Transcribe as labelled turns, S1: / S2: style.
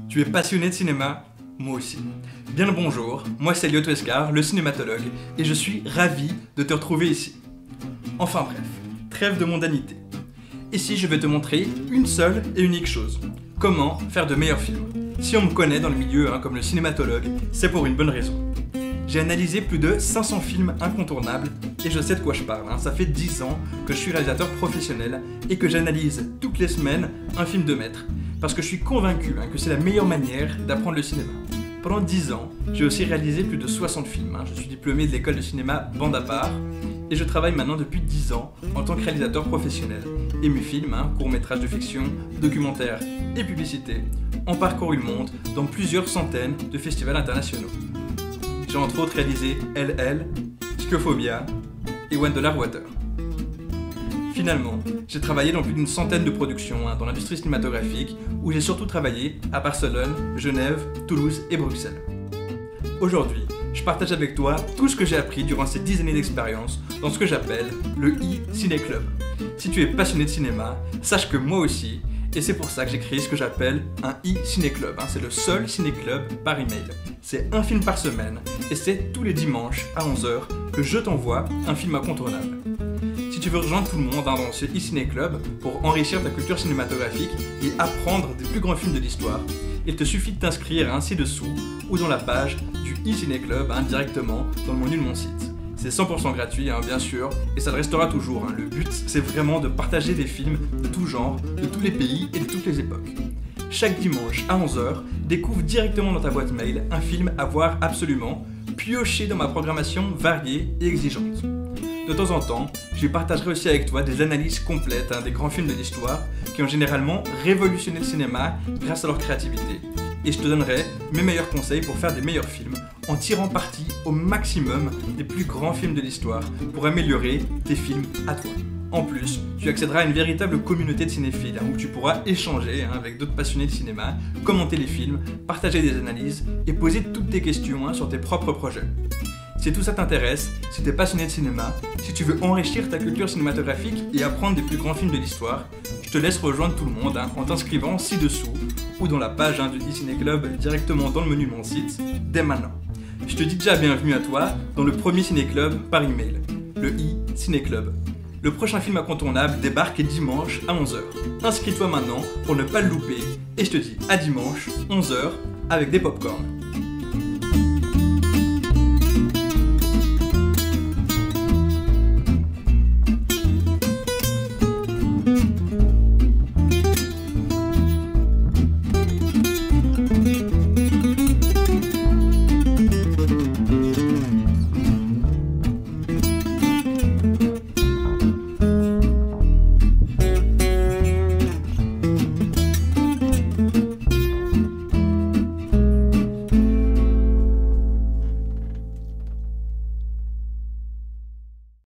S1: Tu es passionné de cinéma? Moi aussi. Bien le bonjour, moi c'est Elliot Wescar, le cinématologue, et je suis ravi de te retrouver ici. Enfin bref, trêve de mondanité. Ici je vais te montrer une seule et unique chose. Comment faire de meilleurs films. Si on me connaît dans le milieu comme le cinématologue, c'est pour une bonne raison. J'ai analysé plus de 500 films incontournables et je sais de quoi je parle. Ça fait 10 ans que je suis réalisateur professionnel et que j'analyse toutes les semaines un film de maître. Parce que je suis convaincu que c'est la meilleure manière d'apprendre le cinéma. Pendant 10 ans, j'ai aussi réalisé plus de 60 films. Je suis diplômé de l'école de cinéma Bande à part et je travaille maintenant depuis 10 ans en tant que réalisateur professionnel. Et mes films, courts-métrages de fiction, documentaires et publicités, ont parcouru le monde dans plusieurs centaines de festivals internationaux. J'ai entre autres réalisé LL, Scophobia et $1 Water. Finalement, j'ai travaillé dans plus d'une centaine de productions dans l'industrie cinématographique où j'ai surtout travaillé à Barcelone, Genève, Toulouse et Bruxelles. Aujourd'hui, je partage avec toi tout ce que j'ai appris durant ces 10 années d'expérience dans ce que j'appelle le e-Ciné Club. Si tu es passionné de cinéma, sache que moi aussi, et c'est pour ça que j'ai créé ce que j'appelle un e-Ciné Club. C'est le seul ciné-club par email. C'est un film par semaine et c'est tous les dimanches à 11h que je t'envoie un film incontournable. Si tu veux rejoindre tout le monde dans ce e-Ciné Club pour enrichir ta culture cinématographique et apprendre des plus grands films de l'histoire, il te suffit de t'inscrire ci-dessous ou dans la page du e-Ciné Club directement dans le menu de mon site. C'est 100% gratuit, bien sûr, et ça le restera toujours. Le but, c'est vraiment de partager des films de tout genre, de tous les pays et de toutes les époques. Chaque dimanche à 11h, découvre directement dans ta boîte mail un film à voir absolument, pioché dans ma programmation variée et exigeante. De temps en temps, je partagerai aussi avec toi des analyses complètes des grands films de l'histoire qui ont généralement révolutionné le cinéma grâce à leur créativité. Et je te donnerai mes meilleurs conseils pour faire des meilleurs films en tirant parti au maximum des plus grands films de l'histoire pour améliorer tes films à toi. En plus, tu accéderas à une véritable communauté de cinéphiles où tu pourras échanger avec d'autres passionnés de cinéma, commenter les films, partager des analyses et poser toutes tes questions sur tes propres projets. Si tout ça t'intéresse, si tu es passionné de cinéma, si tu veux enrichir ta culture cinématographique et apprendre des plus grands films de l'histoire, je te laisse rejoindre tout le monde en t'inscrivant ci-dessous ou dans la page du e-Ciné Club directement dans le menu de mon site dès maintenant. Je te dis déjà bienvenue à toi dans le premier ciné-club par email, le e-Ciné Club. Le prochain film incontournable débarque dimanche à 11h. Inscris-toi maintenant pour ne pas le louper et je te dis à dimanche 11h avec des popcorns.